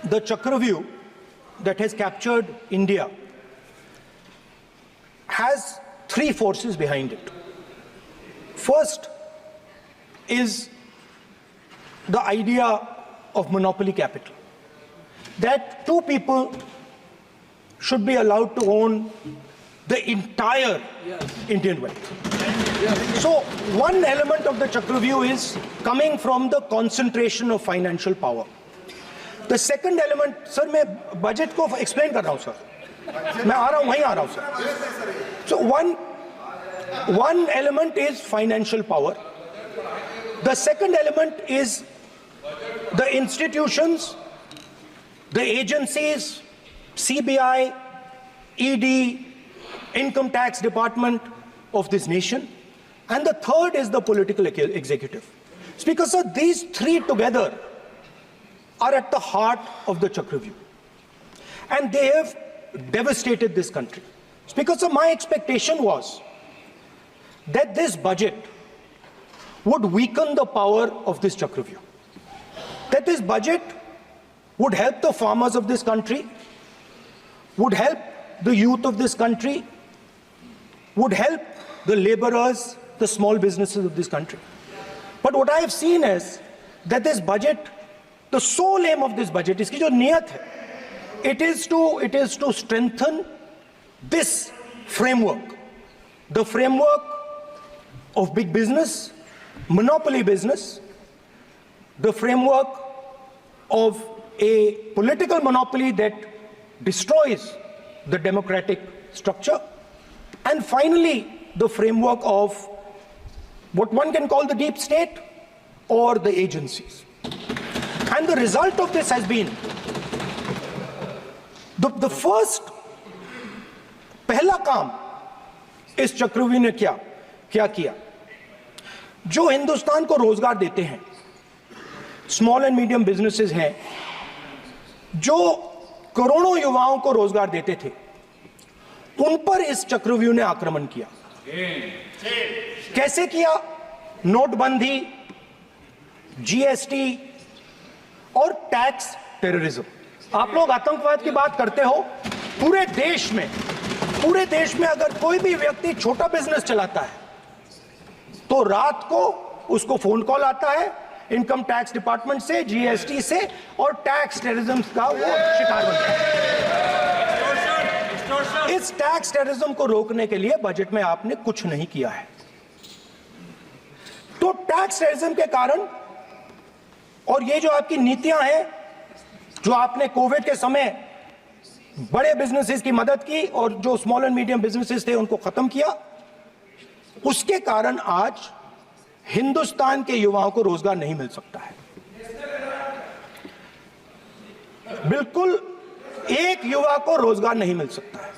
the Chakravyuh that has captured India has three forces behind it. First is the idea of monopoly capital, that two people should be allowed to own the entire Indian wealth. So one element of the Chakravyuh is coming from the concentration of financial power. The second element, sir, मैं budget को explain कर रहा हूँ sir. मैं आ रहा हूँ, वहीं आ रहा हूँ sir. So one element is financial power. The second element is the institutions, the agencies, CBI, ED, Income Tax Department of this nation. And the third is the political executive. Speaker, sir, these three together are at the heart of the Chakravyuh. And they have devastated this country. Speaker, sir, my expectation was that this budget would weaken the power of this Chakravyuh. That this budget would help the farmers of this country, would help the youth of this country, would help the laborers, the small businesses of this country. But what I have seen is that this budget, the sole aim of this budget, iski jo niyat hai, it is to strengthen this framework, the framework of big business, monopoly business, the framework of a political monopoly that destroys the democratic structure, and finally the framework of what one can call the deep state or the agencies. And the result of this has been the first पहला काम इस चक्रव्यूह ने क्या किया, जो हिंदुस्तान को रोजगार देते हैं, स्मॉल एंड मीडियम बिजनेसेस हैं, जो करोड़ों युवाओं को रोजगार देते थे, उन पर इस चक्रव्यूह ने आक्रमण किया। कैसे किया? नोटबंदी, जीएसटी और टैक्स टेररिज्म। आप लोग आतंकवाद की बात करते हो, पूरे देश में अगर कोई भी व्यक्ति छोटा बिजनेस चलाता है तो रात को उसको फोन कॉल आता है इनकम टैक्स डिपार्टमेंट से, जीएसटी से, और टैक्स टेररिज्म का वो शिकार बनता है। इस टैक्स टेररिज्म को रोकने के लिए बजट में आपने कुछ नहीं किया है। तो टैक्स टेररिज्म के कारण और ये जो आपकी नीतियां हैं, जो आपने कोविड के समय बड़े बिजनेसेस की मदद की और जो स्मॉल एंड मीडियम बिजनेसेस थे उनको खत्म किया, उसके कारण आज हिंदुस्तान के युवाओं को रोजगार नहीं मिल सकता है। बिल्कुल एक युवा को रोजगार नहीं मिल सकता है।